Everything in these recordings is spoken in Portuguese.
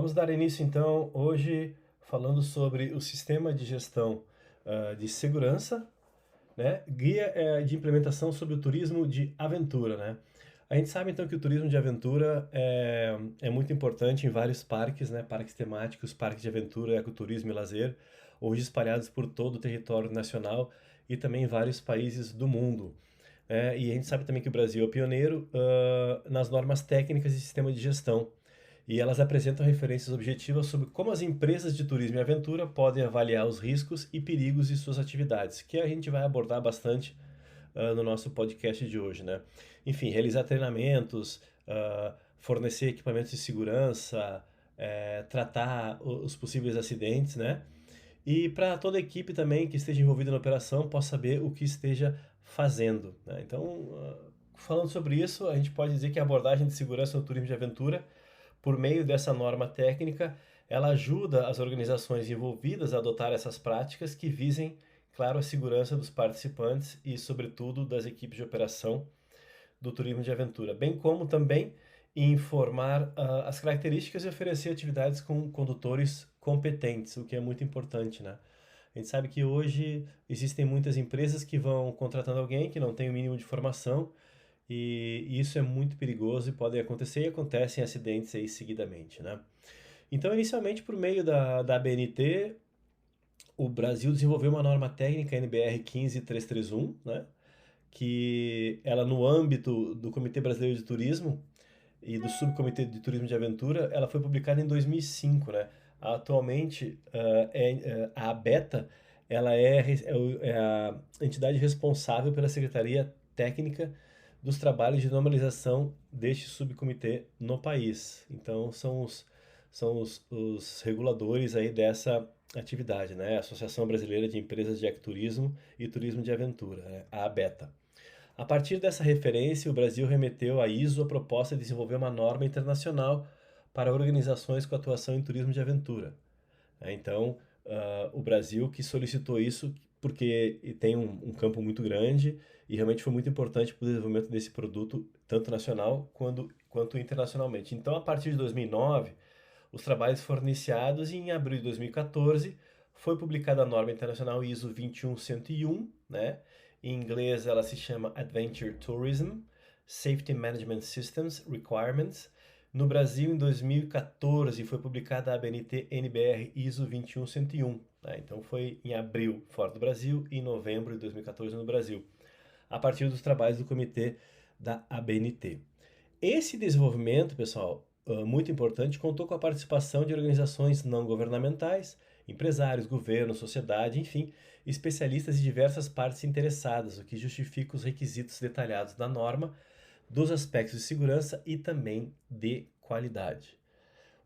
Vamos dar início então hoje falando sobre o sistema de gestão de segurança, né? Guia de implementação sobre o turismo de aventura, né? A gente sabe então que o turismo de aventura é muito importante em vários parques, né? Parques temáticos, parques de aventura, ecoturismo e lazer, hoje espalhados por todo o território nacional e também em vários países do mundo. E a gente sabe também que o Brasil é pioneiro nas normas técnicas e sistema de gestão. E elas apresentam referências objetivas sobre como as empresas de turismo e aventura podem avaliar os riscos e perigos de suas atividades, que a gente vai abordar bastante no nosso podcast de hoje, né? Enfim, realizar treinamentos, fornecer equipamentos de segurança, tratar os possíveis acidentes, né? E para toda a equipe também que esteja envolvida na operação possa saber o que esteja fazendo, né? Então, falando sobre isso, a gente pode dizer que a abordagem de segurança no turismo de aventura, por meio dessa norma técnica, ela ajuda as organizações envolvidas a adotar essas práticas que visem, claro, a segurança dos participantes e, sobretudo, das equipes de operação do turismo de aventura, bem como também informar as características e oferecer atividades com condutores competentes, o que é muito importante, né? A gente sabe que hoje existem muitas empresas que vão contratando alguém que não tem o mínimo de formação e isso é muito perigoso e pode acontecer e acontecem acidentes aí seguidamente, né? Então, inicialmente, por meio da ABNT, o Brasil desenvolveu uma norma técnica NBR 15331, né? Que ela, no âmbito do Comitê Brasileiro de Turismo e do Subcomitê de Turismo de Aventura, ela foi publicada em 2005, né? Atualmente, a ABETA, ela é a entidade responsável pela Secretaria Técnica dos trabalhos de normalização deste subcomitê no país. Então, são os reguladores aí dessa atividade, né? A Associação Brasileira de Empresas de Ecoturismo e Turismo de Aventura, né? A ABETA. A partir dessa referência, o Brasil remeteu à ISO a proposta de desenvolver uma norma internacional para organizações com atuação em turismo de aventura. Então, o Brasil que solicitou isso porque tem um campo muito grande e realmente foi muito importante para o desenvolvimento desse produto, tanto nacional quanto internacionalmente. Então, a partir de 2009, os trabalhos foram iniciados e em abril de 2014 foi publicada a norma internacional ISO 21101, né? Em inglês ela se chama Adventure Tourism Safety Management Systems Requirements. No Brasil, em 2014, foi publicada a ABNT NBR ISO 21101, né? Então foi em abril fora do Brasil e em novembro de 2014 no Brasil, a partir dos trabalhos do comitê da ABNT. Esse desenvolvimento, pessoal, muito importante, contou com a participação de organizações não governamentais, empresários, governo, sociedade, enfim, especialistas e diversas partes interessadas, o que justifica os requisitos detalhados da norma, dos aspectos de segurança e também de qualidade.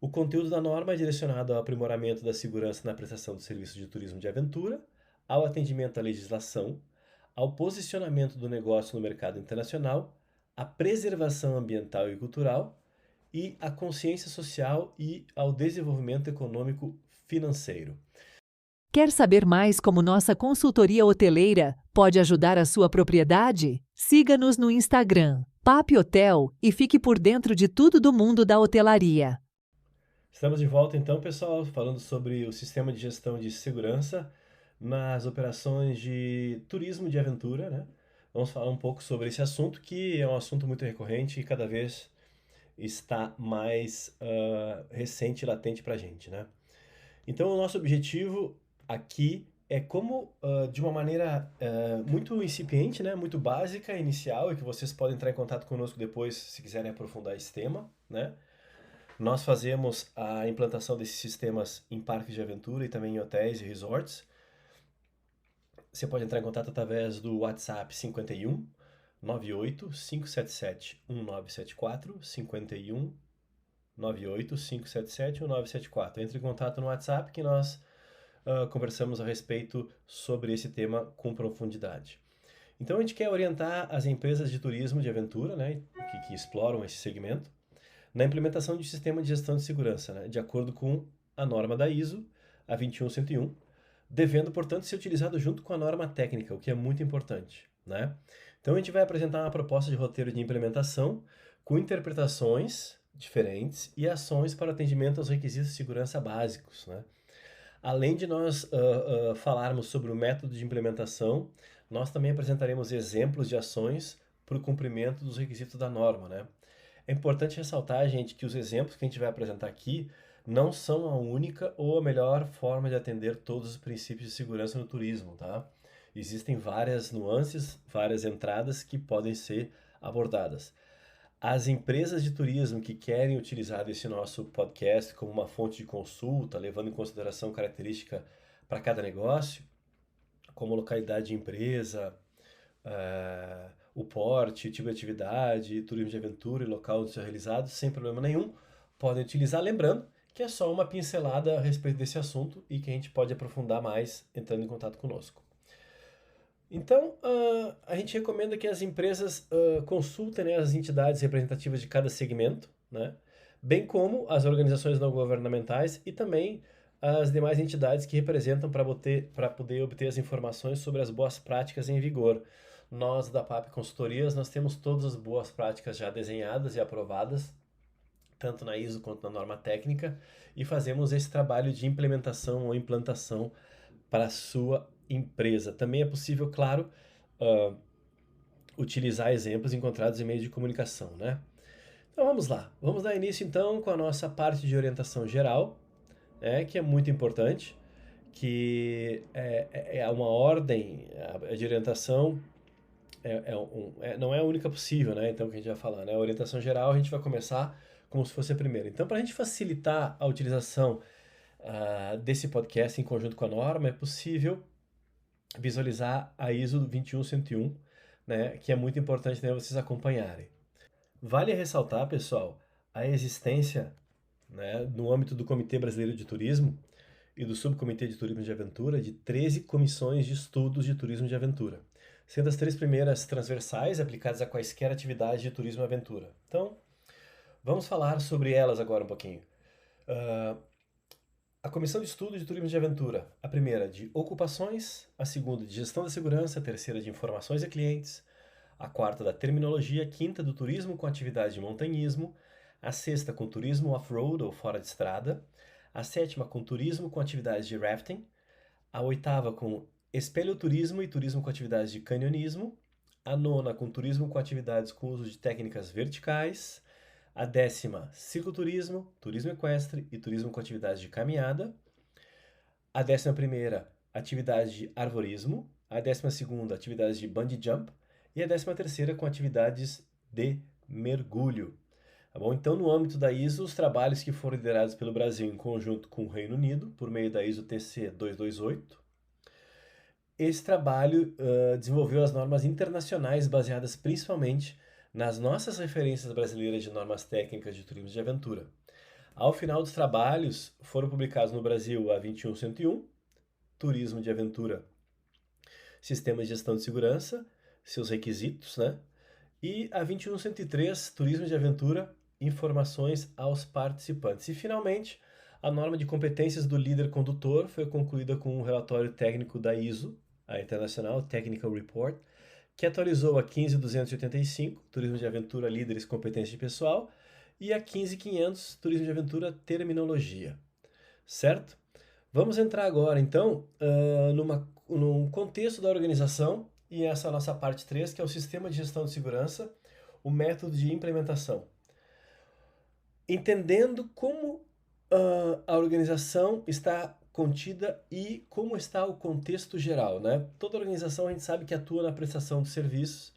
O conteúdo da norma é direcionado ao aprimoramento da segurança na prestação do serviço de turismo de aventura, ao atendimento à legislação, ao posicionamento do negócio no mercado internacional, à preservação ambiental e cultural e à consciência social e ao desenvolvimento econômico financeiro. Quer saber mais como nossa consultoria hoteleira pode ajudar a sua propriedade? Siga-nos no Instagram, Papi Hotel, e fique por dentro de tudo do mundo da hotelaria. Estamos de volta então, pessoal, falando sobre o sistema de gestão de segurança nas operações de turismo de aventura, né? Vamos falar um pouco sobre esse assunto, que é um assunto muito recorrente e cada vez está mais recente e latente para a gente, né? Então, o nosso objetivo aqui é como, de uma maneira muito incipiente, né, muito básica, inicial, e que vocês podem entrar em contato conosco depois se quiserem aprofundar esse tema, né? Nós fazemos a implantação desses sistemas em parques de aventura e também em hotéis e resorts. Você pode entrar em contato através do WhatsApp 51 98 577 1974, 51 98 577 1974. Entre em contato no WhatsApp que nós conversamos a respeito sobre esse tema com profundidade. Então a gente quer orientar as empresas de turismo de aventura, né, que exploram esse segmento, na implementação de um sistema de gestão de segurança, né, de acordo com a norma da ISO, a 21101, devendo, portanto, ser utilizado junto com a norma técnica, o que é muito importante, né? Então a gente vai apresentar uma proposta de roteiro de implementação com interpretações diferentes e ações para atendimento aos requisitos de segurança básicos, né? Além de nós falarmos sobre o método de implementação, nós também apresentaremos exemplos de ações para o cumprimento dos requisitos da norma, né? É importante ressaltar, gente, que os exemplos que a gente vai apresentar aqui não são a única ou a melhor forma de atender todos os princípios de segurança no turismo, tá? Existem várias nuances, várias entradas que podem ser abordadas. As empresas de turismo que querem utilizar esse nosso podcast como uma fonte de consulta, levando em consideração característica para cada negócio, como localidade de empresa, o porte, tipo de atividade, turismo de aventura e local onde isso é realizado, sem problema nenhum, podem utilizar, lembrando que é só uma pincelada a respeito desse assunto e que a gente pode aprofundar mais entrando em contato conosco. Então, a gente recomenda que as empresas consultem, né, as entidades representativas de cada segmento, né, bem como as organizações não governamentais e também as demais entidades que representam para poder obter as informações sobre as boas práticas em vigor. Nós, da PAP Consultorias, nós temos todas as boas práticas já desenhadas e aprovadas, tanto na ISO quanto na norma técnica, e fazemos esse trabalho de implementação ou implantação para a sua empresa. Também é possível, claro, utilizar exemplos encontrados em meios de comunicação, né? Então vamos lá, vamos dar início então com a nossa parte de orientação geral, né, que é muito importante, que é uma ordem de orientação, não é a única possível, né? Então que a gente vai falar, né? A orientação geral a gente vai começar como se fosse a primeira. Então, para a gente facilitar a utilização desse podcast em conjunto com a norma, é possível visualizar a ISO 21101, né, que é muito importante, né, vocês acompanharem. Vale ressaltar, pessoal, a existência, né, no âmbito do Comitê Brasileiro de Turismo e do Subcomitê de Turismo de Aventura, de 13 comissões de estudos de turismo de aventura, sendo as 3 primeiras transversais, aplicadas a quaisquer atividades de turismo e aventura. Então, vamos falar sobre elas agora um pouquinho. A Comissão de Estudo de Turismo de Aventura, a primeira de ocupações, a segunda de gestão da segurança, a terceira de informações a clientes, a quarta da terminologia, a quinta do turismo com atividade de montanhismo, a sexta com turismo off-road ou fora de estrada, a sétima com turismo com atividades de rafting, a oitava com espeleoturismo e turismo com atividades de canionismo, a nona com turismo com atividades com uso de técnicas verticais, a 10ª, cicloturismo, turismo equestre e turismo com atividades de caminhada. A 11ª, atividades de arvorismo. A 12ª, atividades de bungee jump. E a 13ª, com atividades de mergulho. Tá bom? Então, no âmbito da ISO, os trabalhos que foram liderados pelo Brasil em conjunto com o Reino Unido, por meio da ISO TC 228, esse trabalho desenvolveu as normas internacionais baseadas principalmente nas nossas referências brasileiras de normas técnicas de turismo de aventura. Ao final dos trabalhos, foram publicados no Brasil a 21101, Turismo de Aventura, Sistemas de Gestão de Segurança, seus requisitos, né? E a 21103, Turismo de Aventura, Informações aos participantes. E, finalmente, a norma de competências do líder condutor foi concluída com um relatório técnico da ISO, a International Technical Report, que atualizou a 15285, Turismo de Aventura, Líderes, Competência de Pessoal, e a 15500, Turismo de Aventura, Terminologia. Certo? Vamos entrar agora, então, num contexto da organização, e essa é a nossa parte 3, que é o Sistema de Gestão de Segurança, o método de implementação. Entendendo como a organização está contida e como está o contexto geral, né? Toda organização a gente sabe que atua na prestação de serviços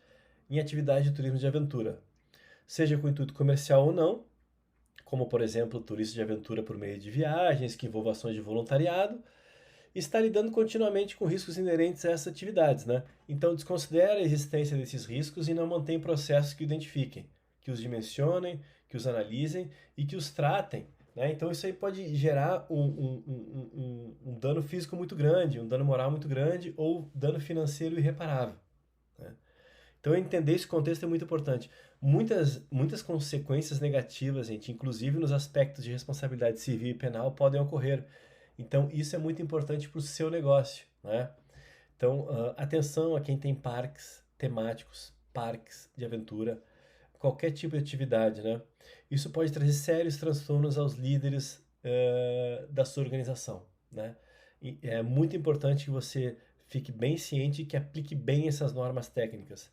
em atividade de turismo de aventura, seja com intuito comercial ou não, como por exemplo turismo de aventura por meio de viagens que envolvam ações de voluntariado, está lidando continuamente com riscos inerentes a essas atividades, né? Então desconsidera a existência desses riscos e não mantém processos que identifiquem, que os dimensionem, que os analisem e que os tratem. Então isso aí pode gerar um dano físico muito grande, um dano moral muito grande ou dano financeiro irreparável. Né? Então entender esse contexto é muito importante. Muitas consequências negativas, gente, inclusive nos aspectos de responsabilidade civil e penal, podem ocorrer. Então isso é muito importante para o seu negócio. Né? Então atenção a quem tem parques temáticos, parques de aventura, qualquer tipo de atividade, né? Isso pode trazer sérios transtornos aos líderes da sua organização, né? E é muito importante que você fique bem ciente e que aplique bem essas normas técnicas.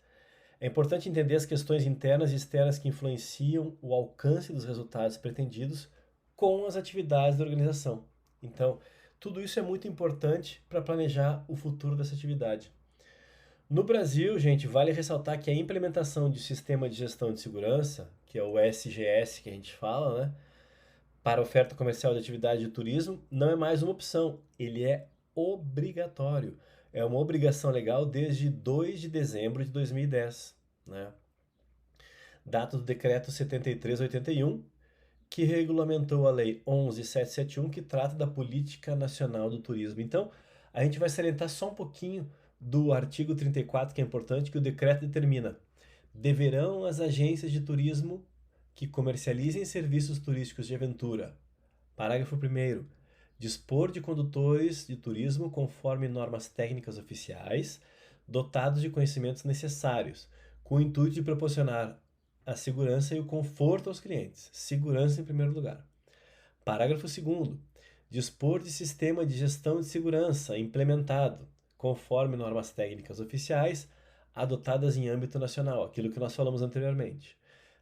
É importante entender as questões internas e externas que influenciam o alcance dos resultados pretendidos com as atividades da organização. Então, tudo isso é muito importante para planejar o futuro dessa atividade. No Brasil, gente, vale ressaltar que a implementação de sistema de gestão de segurança, que é o SGS que a gente fala, né, para oferta comercial de atividade de turismo, não é mais uma opção, ele é obrigatório. É uma obrigação legal desde 2 de dezembro de 2010, né? Data do decreto 7381, que regulamentou a lei 11771, que trata da Política Nacional do Turismo. Então, a gente vai salientar só um pouquinho do artigo 34, que é importante, que o decreto determina: deverão as agências de turismo que comercializem serviços turísticos de aventura, parágrafo 1º, dispor de condutores de turismo conforme normas técnicas oficiais, dotados de conhecimentos necessários, com o intuito de proporcionar a segurança e o conforto aos clientes. Segurança em primeiro lugar. Parágrafo 2º. Dispor de sistema de gestão de segurança implementado, conforme normas técnicas oficiais, adotadas em âmbito nacional, aquilo que nós falamos anteriormente.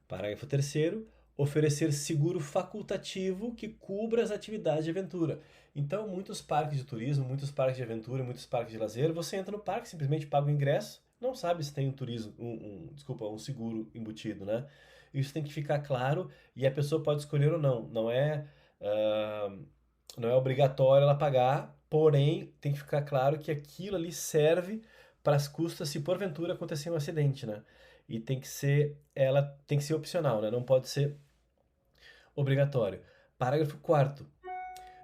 Parágrafo 3º. Oferecer seguro facultativo que cubra as atividades de aventura. Então, muitos parques de turismo, muitos parques de aventura, muitos parques de lazer, você entra no parque, simplesmente paga o ingresso, não sabe se tem um turismo, um seguro embutido, né? Isso tem que ficar claro e a pessoa pode escolher ou não. Ah, não é obrigatório ela pagar, porém tem que ficar claro que aquilo ali serve para as custas se porventura acontecer um acidente, né? E ela tem que ser opcional, né? Não pode ser obrigatório. Parágrafo 4º.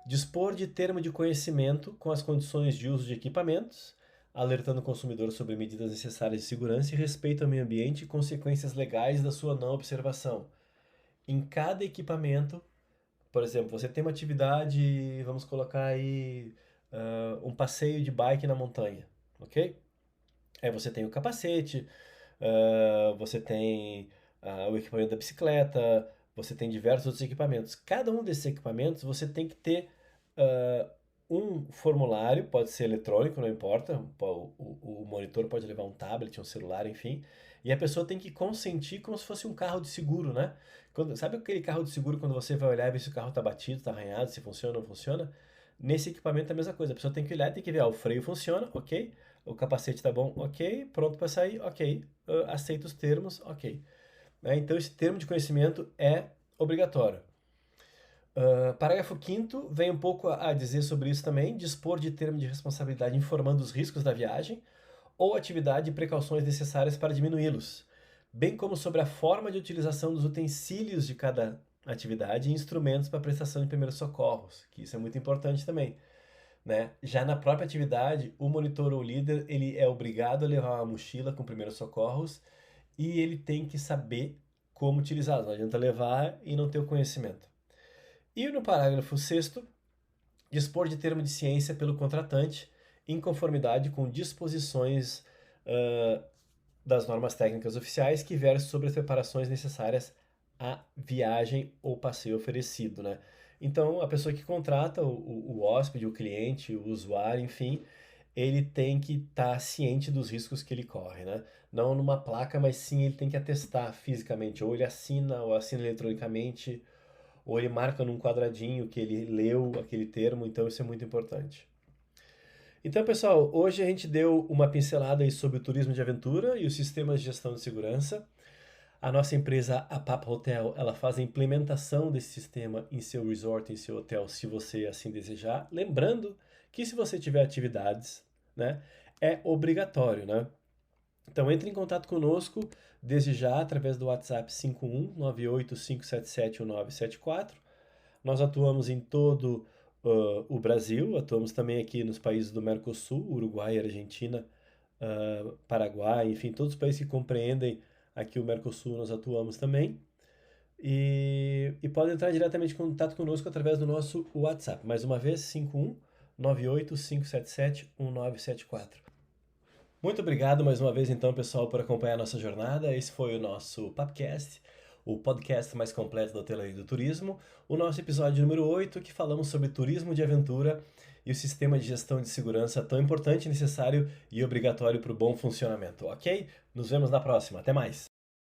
Dispor de termo de conhecimento com as condições de uso de equipamentos, alertando o consumidor sobre medidas necessárias de segurança e respeito ao meio ambiente e consequências legais da sua não observação. Em cada equipamento, por exemplo, você tem uma atividade, vamos colocar aí um passeio de bike na montanha, ok? Aí você tem o capacete, você tem o equipamento da bicicleta, você tem diversos outros equipamentos. Cada um desses equipamentos você tem que ter ah, um formulário, pode ser eletrônico, não importa, o monitor pode levar um tablet, um celular, enfim, e a pessoa tem que consentir como se fosse um carro de seguro, né? Sabe aquele carro de seguro quando você vai olhar e ver se o carro está batido, está arranhado, se funciona ou não funciona? Nesse equipamento é a mesma coisa, a pessoa tem que olhar e tem que ver, o freio funciona, ok? O capacete tá bom, ok? Pronto para sair, ok? Aceita os termos, ok? Então esse termo de conhecimento é obrigatório. Parágrafo 5º vem um pouco a dizer sobre isso também: dispor de termo de responsabilidade informando os riscos da viagem ou atividade e precauções necessárias para diminuí-los, bem como sobre a forma de utilização dos utensílios de cada atividade e instrumentos para prestação de primeiros socorros, que isso é muito importante também, né? Já na própria atividade, o monitor ou líder, ele é obrigado a levar uma mochila com primeiros socorros e ele tem que saber como utilizá-los. Não adianta levar e não ter o conhecimento. E no parágrafo 6º, dispor de termo de ciência pelo contratante em conformidade com disposições das normas técnicas oficiais que versam sobre as preparações necessárias à viagem ou passeio oferecido, né? Então, a pessoa que contrata o hóspede, o cliente, o usuário, enfim, ele tem que estar ciente dos riscos que ele corre, né? Não numa placa, mas sim ele tem que atestar fisicamente. Ou ele assina, ou assina eletronicamente, ou ele marca num quadradinho que ele leu aquele termo. Então, isso é muito importante. Então, pessoal, hoje a gente deu uma pincelada aí sobre o turismo de aventura e os sistemas de gestão de segurança. A nossa empresa, a Papo Hotel, ela faz a implementação desse sistema em seu resort, em seu hotel, se você assim desejar. Lembrando que se você tiver atividades, né, é obrigatório, né? Então entre em contato conosco desde já através do WhatsApp 5198-577-1974. Nós atuamos em todo o Brasil, atuamos também aqui nos países do Mercosul, Uruguai, Argentina, Paraguai, enfim, todos os países que compreendem aqui o Mercosul nós atuamos também. E pode entrar diretamente em contato conosco através do nosso WhatsApp. Mais uma vez, 5198-577-1974. Muito obrigado mais uma vez, então, pessoal, por acompanhar a nossa jornada. Esse foi o nosso Papcast, o podcast mais completo da hotelaria e do turismo. O nosso episódio número 8, que falamos sobre turismo de aventura e o sistema de gestão de segurança tão importante, necessário e obrigatório para o bom funcionamento, ok? Nos vemos na próxima. Até mais!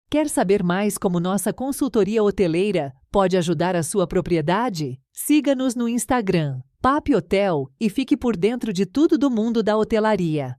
Quer saber mais como nossa consultoria hoteleira pode ajudar a sua propriedade? Siga-nos no Instagram, Papi Hotel, e fique por dentro de tudo do mundo da hotelaria.